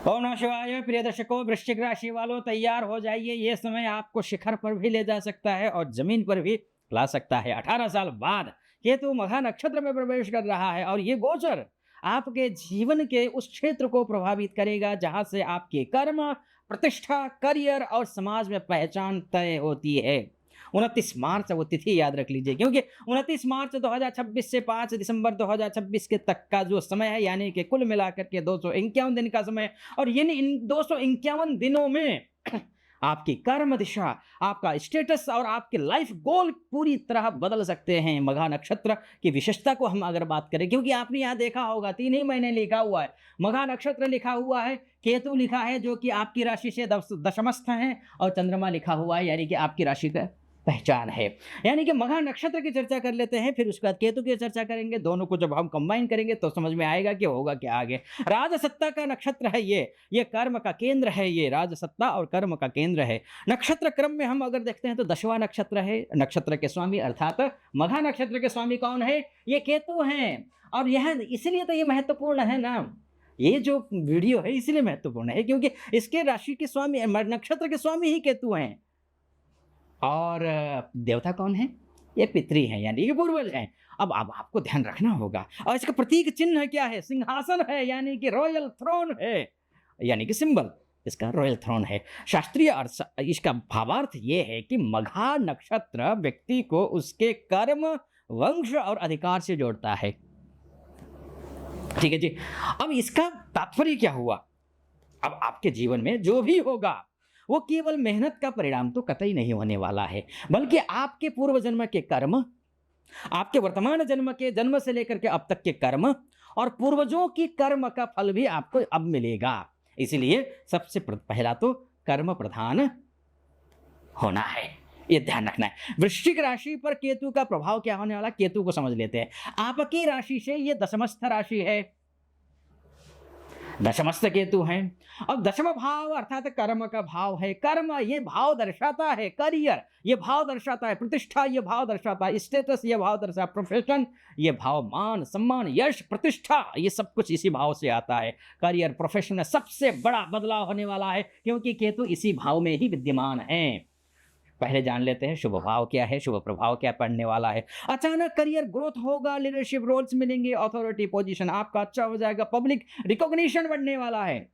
ओम नमः शिवाय। प्रिय दर्शकों, वृश्चिक राशि वालों तैयार हो जाइए। ये समय आपको शिखर पर भी ले जा सकता है और जमीन पर भी ला सकता है। 18 साल बाद केतु मघा नक्षत्र में प्रवेश कर रहा है और ये गोचर आपके जीवन के उस क्षेत्र को प्रभावित करेगा जहां से आपके कर्म, प्रतिष्ठा, करियर और समाज में पहचान तय होती है। 29 मार्च वो तिथि याद रख लीजिए, क्योंकि 29 मार्च 2026 से 5 दिसंबर 2026 के तक का जो समय है, यानी कि कुल मिलाकर के 251 दिन का समय है। और इन 251 दिनों में आपकी कर्म दिशा, आपका स्टेटस और आपके लाइफ गोल पूरी तरह बदल सकते हैं। मघा नक्षत्र की विशेषता को हम अगर बात करें, क्योंकि आपने यहाँ देखा होगा 3 ही महीने लिखा हुआ है, मघा नक्षत्र लिखा हुआ है, केतु लिखा है जो कि आपकी राशि से दशमस्थ है, और चंद्रमा लिखा हुआ है यानी कि आपकी राशि का पहचान है। यानी कि मघा नक्षत्र की चर्चा कर लेते हैं, फिर उसके बाद केतु की चर्चा करेंगे। दोनों को जब हम कंबाइन करेंगे तो समझ में आएगा कि होगा क्या आगे। राजसत्ता का नक्षत्र है ये कर्म का केंद्र है, ये राजसत्ता और कर्म का केंद्र है। नक्षत्र क्रम में हम अगर देखते हैं तो 10वां नक्षत्र है। नक्षत्र के स्वामी अर्थात मघा नक्षत्र के स्वामी कौन है? ये केतु हैं। और यह इसलिए तो ये महत्वपूर्ण है ना, ये जो वीडियो है इसलिए महत्वपूर्ण है क्योंकि इसके राशि के स्वामी, नक्षत्र के स्वामी ही केतु हैं। और देवता कौन है? ये पितरी हैं, यानी कि पूर्वज हैं। अब आपको ध्यान रखना होगा। और इसका प्रतीक चिन्ह क्या है? सिंहासन है, यानी कि रॉयल थ्रोन है, यानी कि सिंबल इसका रॉयल थ्रोन है। शास्त्रीय अर्थ इसका भावार्थ ये है कि मघा नक्षत्र व्यक्ति को उसके कर्म, वंश और अधिकार से जोड़ता है। ठीक है जी। अब इसका तात्पर्य क्या हुआ? अब आपके जीवन में जो भी होगा वो केवल मेहनत का परिणाम तो कतई नहीं होने वाला है, बल्कि आपके पूर्व जन्म के कर्म, आपके वर्तमान जन्म के जन्म से लेकर के अब तक के कर्म और पूर्वजों की कर्म का फल भी आपको अब मिलेगा। इसलिए सबसे पहला तो कर्म प्रधान होना है, ये ध्यान रखना है। वृश्चिक राशि पर केतु का प्रभाव क्या होने वाला, केतु को समझ लेते हैं। आपकी राशि से ये दशमस्थ राशि है, दशमस्थ केतु हैं। अब दशम भाव अर्थात कर्म का भाव है। कर्म ये भाव दर्शाता है करियर, ये भाव दर्शाता है प्रतिष्ठा, ये भाव दर्शाता है स्टेटस, ये भाव दर्शाता है प्रोफेशन, ये भाव मान सम्मान यश प्रतिष्ठा, ये सब कुछ इसी भाव से आता है। करियर प्रोफेशन में सबसे बड़ा बदलाव होने वाला है क्योंकि केतु इसी भाव में ही विद्यमान है। पहले जान लेते हैं शुभ भाव क्या है, शुभ प्रभाव क्या पड़ने वाला है। अचानक करियर ग्रोथ होगा, लीडरशिप रोल्स मिलेंगे, अथॉरिटी पोजीशन आपका अच्छा हो जाएगा, पब्लिक रिकॉग्निशन बढ़ने वाला है,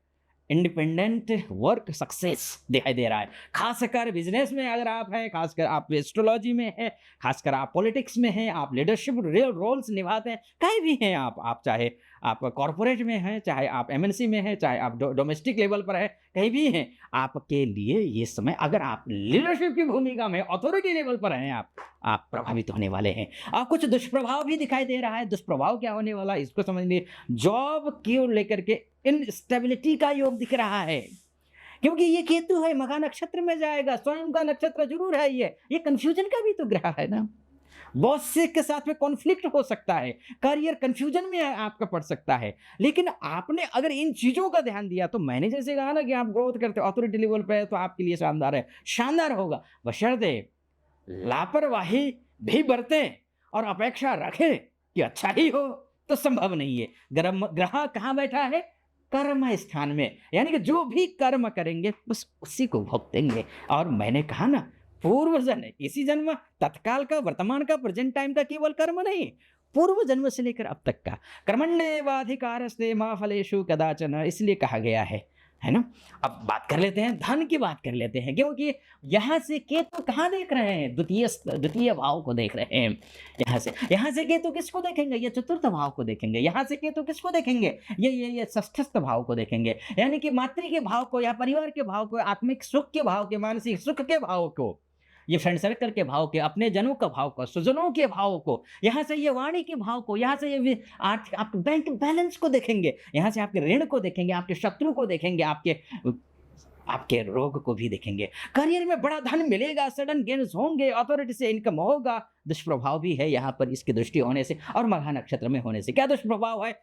इंडिपेंडेंट वर्क सक्सेस दिखाई दे रहा है। खासकर बिजनेस में अगर आप हैं, खासकर आप एस्ट्रोलॉजी में हैं, खासकर आप पॉलिटिक्स में हैं, आप लीडरशिप रोल्स निभाते हैं, कहीं भी हैं आप चाहे आप कॉरपोरेट में हैं, चाहे आप एमएनसी में हैं, चाहे आप डोमेस्टिक लेवल पर हैं, कहीं भी हैं, आपके लिए ये समय, अगर आप लीडरशिप की भूमिका में अथॉरिटी लेवल पर हैं, आप प्रभावित होने वाले हैं। आप कुछ दुष्प्रभाव भी दिखाई दे रहा है। दुष्प्रभाव क्या होने वाला इसको समझिए। जॉब को लेकर के इनस्टेबिलिटी का योग दिख रहा है क्योंकि ये केतु है, मघा नक्षत्र में जाएगा, स्वयं का नक्षत्र जरूर है, ये कंफ्यूजन का भी तो ग्रह है ना। बॉस से के साथ में कॉन्फ्लिक्ट हो सकता है, करियर कंफ्यूजन में आपका पड़ सकता है। लेकिन आपने अगर इन चीजों का ध्यान दिया तो मैंने जैसे कहा ना कि आप ग्रोथ करते हो अथॉरिटी लेवल पे तो आपके लिए शानदार है, शानदार होगा, बशर्ते लापरवाही भी बरतें और अपेक्षा रखें कि अच्छा ही हो तो संभव नहीं है। ग्रह कहाँ बैठा है? कर्म स्थान में, यानी कि जो भी कर्म करेंगे बस उसी को भुगतेंगे। और मैंने कहा ना, पूर्व जन्म, इसी जन्म, तत्काल का, वर्तमान का, प्रेजेंट टाइम का केवल कर्म नहीं, पूर्व जन्म से लेकर अब तक का। कर्मण्येवाधिकारस्ते मा फलेषु कदाचन, इसलिए कहा गया है ना। अब बात कर लेते हैं, धन की बात कर लेते हैं, क्योंकि यहां से केतु कहाँ देख रहे हैं? द्वितीय भाव को देख रहे हैं। यहां से केतु किसको देखेंगे? ये चतुर्थ भाव को देखेंगे। यहां से केतु किसको देखेंगे? ये षष्ठस्थ भाव को देखेंगे, यानी कि मातृ के भाव को या परिवार के भाव को, आत्मिक सुख के भाव के, मानसिक सुख के भाव को, ये फ्रेंड सर्कल के भाव के, अपने जनों का भाव को, स्वजनों के भाव को, यहाँ से ये वाणी के भाव को, यहाँ से ये आर्थिक आपके बैंक बैलेंस को देखेंगे, यहाँ से आपके ऋण को देखेंगे, आपके शत्रु को देखेंगे, आपके रोग को भी देखेंगे। करियर में बड़ा धन मिलेगा, सडन गेन्स होंगे, अथॉरिटी से इनकम होगा। दुष्प्रभाव भी है यहाँ पर इसकी दृष्टि होने से और मघा नक्षत्र में होने से। क्या दुष्प्रभाव है?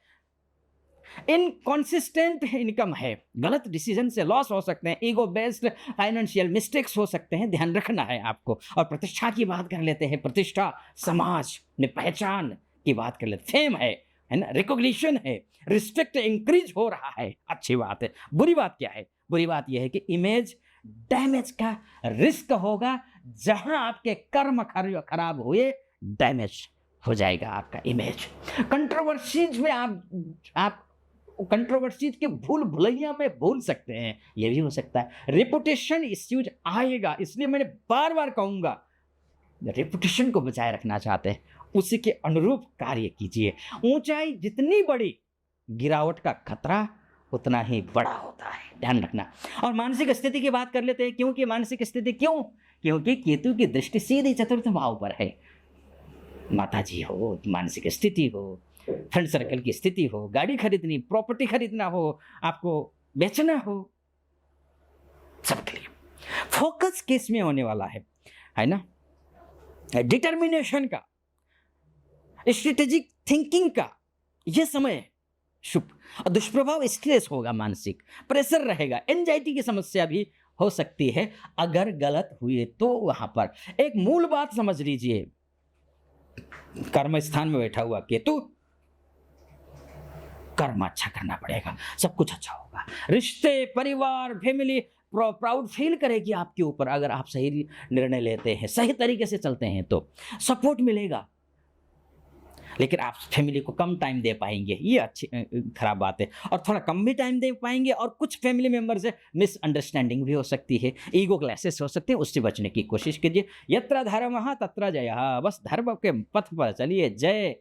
इनकॉन्सिस्टेंट इनकम है, गलत डिसीजन से लॉस हो सकते हैं, ईगो बेस्ड फाइनेंशियल मिस्टेक्स हो सकते हैं, ध्यान रखना है आपको। और प्रतिष्ठा की बात कर लेते हैं, प्रतिष्ठा, समाज में पहचान की बात कर लेते, फेम है, है ना, रिकॉग्निशन है, रिस्पेक्ट इंक्रीज हो रहा है, अच्छी बात है। बुरी बात क्या है? बुरी बात यह है कि इमेज डैमेज का रिस्क होगा। जहां आपके कर्म खराब हुए, डैमेज हो जाएगा आपका इमेज। कंट्रोवर्सीज में आप कंट्रोवर्सीज के भूल भुलैया में भूल सकते हैं, ये भी हो सकता है। रेपुटेशन इश्यूज आएगा, इसलिए मैंने बार बार कहूंगा, रेपुटेशन को बचाए रखना चाहते हैं, उसी के अनुरूप कार्य कीजिए। ऊंचाई जितनी बड़ी, गिरावट का खतरा उतना ही बड़ा होता है, ध्यान रखना। और मानसिक स्थिति की बात कर लेते हैं। क्योंकि मानसिक स्थिति क्यों? क्योंकि केतु की दृष्टि सीधे चतुर्थ भाव पर है। माता जी हो, मानसिक स्थिति हो, फ्रेंड सर्कल की स्थिति हो, गाड़ी खरीदनी, प्रॉपर्टी खरीदना हो, आपको बेचना हो, सबके लिए फोकस किस में होने वाला है ना, डिटर्मिनेशन का, स्ट्रेटेजिक थिंकिंग का यह समय है शुभ। और दुष्प्रभाव स्ट्रेस होगा, मानसिक प्रेशर रहेगा, एंजाइटी की समस्या भी हो सकती है अगर गलत हुए तो। वहां पर एक मूल बात समझ लीजिए, कर्म स्थान में बैठा हुआ केतु, कर्म अच्छा करना पड़ेगा, सब कुछ अच्छा होगा। रिश्ते, परिवार, फैमिली प्राउड फील करेगी आपके ऊपर अगर आप सही निर्णय लेते हैं, सही तरीके से चलते हैं तो सपोर्ट मिलेगा। लेकिन आप फैमिली को कम टाइम दे पाएंगे, ये अच्छी खराब बात है। और थोड़ा कम भी टाइम दे पाएंगे और कुछ फैमिली मेंबर से मिसअंडरस्टैंडिंग भी हो सकती है, ईगो क्लैशेस हो सकते हैं, उससे बचने की कोशिश कीजिए। यत्र धर्मः तत्र जयः, बस धर्म के पथ पर चलिए, जय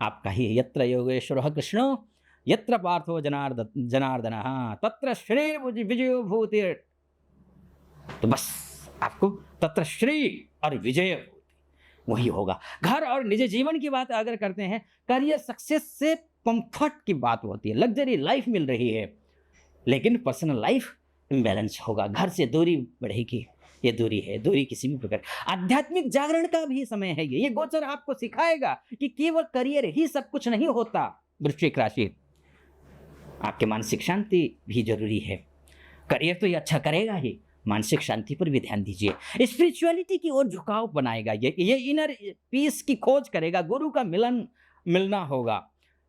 आपका ही। यत्र योगेश्वरः कृष्णो यत्र पार्थो जनार्दनः तत्र श्री विजयो भूति। तो बस आपको तत्र श्री और विजय वही होगा। घर और निजी जीवन की बात अगर करते हैं, करियर सक्सेस से कंफर्ट की बात होती है, लग्जरी लाइफ मिल रही है, लेकिन पर्सनल लाइफ इम्बैलेंस होगा, घर से दूरी बढ़ेगी, ये दूरी है, दूरी किसी भी प्रकार। आध्यात्मिक जागरण का भी समय है ये गोचर आपको सिखाएगा कि केवल करियर ही सब कुछ नहीं होता। वृश्चिक राशि, आपके मानसिक शांति भी जरूरी है। करियर तो ये अच्छा करेगा ही, मानसिक शांति पर भी ध्यान दीजिए। स्पिरिचुअलिटी की ओर झुकाव बनाएगा, ये इनर पीस की खोज करेगा, गुरु का मिलना होगा।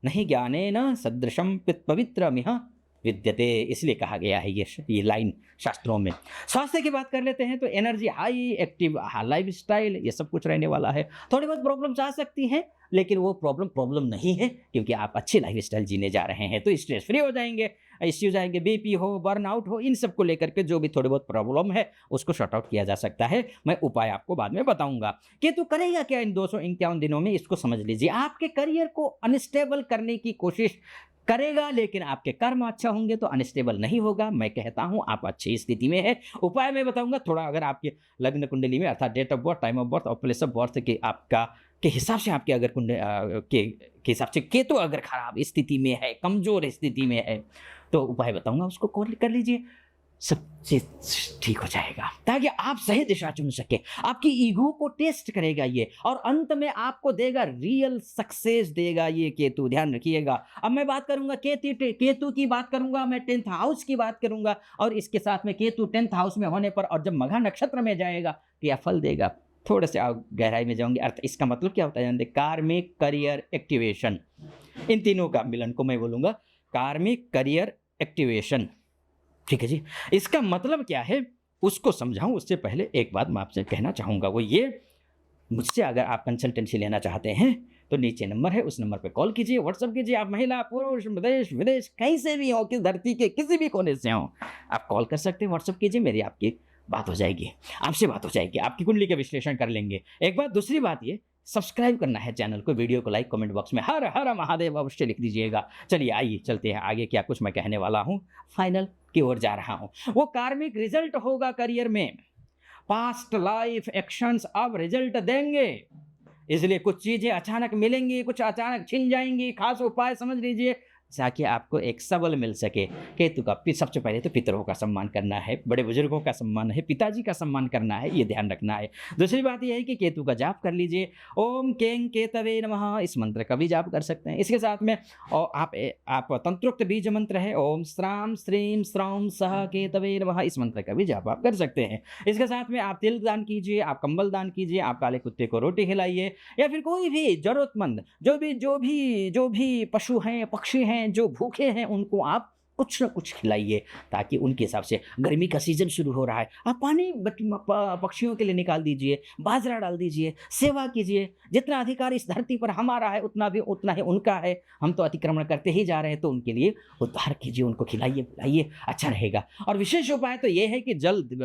नहीं ज्ञानेन सदृशम पवित्रमिह विद्यते, इसलिए कहा गया है ये लाइन शास्त्रों में। स्वास्थ्य की बात कर लेते हैं तो energy high, active life style, ये सब कुछ रहने वाला है। थोड़ी बहुत प्रॉब्लम्स आ सकती हैं, लेकिन वो प्रॉब्लम नहीं है, क्योंकि आप अच्छी लाइफ स्टाइल जीने जा रहे हैं, तो स्ट्रेस फ्री हो जाएंगे। इश्यूज आएंगे, बीपी हो, बर्नआउट हो, इन सब को लेकर के जो भी थोड़ी बहुत प्रॉब्लम है उसको शॉर्ट आउट किया जा सकता है। मैं उपाय आपको बाद में बताऊंगा। केतु करेगा क्या इन 251 दिनों में, इसको समझ लीजिए। आपके करियर को अनस्टेबल करने की कोशिश करेगा, लेकिन आपके कर्म अच्छा होंगे तो अनस्टेबल नहीं होगा। मैं कहता हूं आप अच्छी स्थिति में है। उपाय मैं बताऊंगा थोड़ा, अगर आपके लग्न कुंडली में अर्थात date of birth, time of birth और प्लेस ऑफ बर्थ के आपका के हिसाब से, आपके अगर के हिसाब से केतु अगर खराब स्थिति में है, कमजोर स्थिति में है, तो उपाय बताऊंगा, उसको कर लीजिए, सब चीज ठीक हो जाएगा, ताकि आप सही दिशा चुन सके। आपकी ईगो को टेस्ट करेगा ये, और अंत में आपको देगा रियल सक्सेस देगा ये केतु, ध्यान रखिएगा। अब मैं बात करूंगा केतु की बात करूंगा, मैं 10th हाउस की बात करूंगा, और इसके साथ में केतु 10th हाउस में होने पर और जब मघा नक्षत्र में जाएगा तो यह फल देगा। थोड़े से आप गहराई में जाओगे, अर्थ इसका मतलब क्या होता है जानते? कार्मिक, करियर, एक्टिवेशन, इन तीनों का मिलन को मैं बोलूंगा कार्मिक करियर एक्टिवेशन। ठीक है जी, इसका मतलब क्या है उसको समझाऊं उससे पहले एक बात मैं आपसे कहना चाहूंगा, वो ये, मुझसे अगर आप कंसल्टेंसी लेना चाहते हैं तो नीचे नंबर है, उस नंबर पे कॉल कीजिए, व्हाट्सअप कीजिए। आप महिला, पुरुष, देश विदेश कहीं से भी हो, किस धरती के किसी भी कोने से हो, आप कॉल कर सकते हैं, व्हाट्सअप कीजिए, मेरी आपकी बात हो जाएगी, आपसे बात हो जाएगी, आपकी कुंडली का विश्लेषण कर लेंगे। एक बात, दूसरी बात ये, सब्सक्राइब करना है चैनल को, वीडियो को लाइक, कमेंट बॉक्स में हर हर महादेव अवश्य लिख दीजिएगा। चलिए आइए चलते हैं आगे, क्या कुछ मैं कहने वाला हूँ, फाइनल की ओर जा रहा हूँ। वो कार्मिक रिजल्ट होगा करियर में, पास्ट लाइफ एक्शंस अब रिजल्ट देंगे, इसलिए कुछ चीजें अचानक मिलेंगी, कुछ अचानक छिन जाएंगी। खास उपाय समझ लीजिए, ताकि आपको एक सबल मिल सके। केतु का सबसे पहले तो पितरों का सम्मान करना है, बड़े बुजुर्गों का सम्मान है, पिताजी का सम्मान करना है, ये ध्यान रखना है। दूसरी बात ये है कि केतु का जाप कर लीजिए, ओम कें केतवे नमः, इस मंत्र का भी जाप कर सकते हैं। इसके साथ में और आप तंत्रोक्त बीज मंत्र है ओम श्राम श्रीम श्रौम सह केतवे नमः, इस मंत्र का भी जाप आप कर सकते हैं। इसके साथ में आप तिल दान कीजिए, आप कंबल दान कीजिए, आप काले कुत्ते को रोटी खिलाइए, या फिर कोई भी ज़रूरतमंद जो भी पशु हैं, पक्षी हैं, जो भूखे हैं, उनको आप कुछ न कुछ खिलाइए, ताकि उनके हिसाब से गर्मी का सीज़न शुरू हो रहा है, आप पानी पक्षियों के लिए निकाल दीजिए, बाजरा डाल दीजिए, सेवा कीजिए। जितना अधिकार इस धरती पर हमारा है उतना ही उनका है। हम तो अतिक्रमण करते ही जा रहे हैं, तो उनके लिए उद्धार कीजिए, उनको खिलाइए पिलाइए, अच्छा रहेगा। और विशेष उपाय तो ये है कि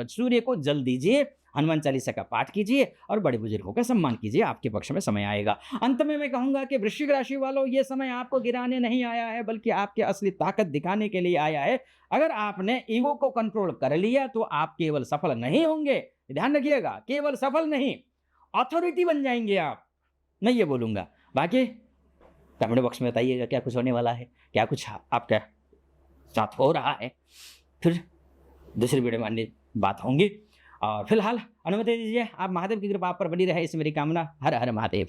सूर्य को जल दीजिए, हनुमान चालीसा का पाठ कीजिए और बड़े बुजुर्गों का सम्मान कीजिए, आपके पक्ष में समय आएगा। अंत में मैं कहूँगा कि वृश्चिक राशि वालों, ये समय आपको गिराने नहीं आया है, बल्कि आपकी असली ताकत दिखाने के लिए आया है। अगर आपने ईगो को कंट्रोल कर लिया तो आप केवल सफल नहीं होंगे, ध्यान रखिएगा, केवल सफल नहीं, अथॉरिटी बन जाएंगे आप। मैं ये बोलूँगा। बाकी कमेंट बॉक्स में बताइएगा क्या कुछ होने वाला है, क्या कुछ आपके साथ हो रहा है। फिर दूसरी वीडियो में अन्य बात होंगी। और फिलहाल अनुमति दीजिए, आप महादेव की कृपा आप पर बनी रहे, इस मेरी कामना। हर हर महादेव।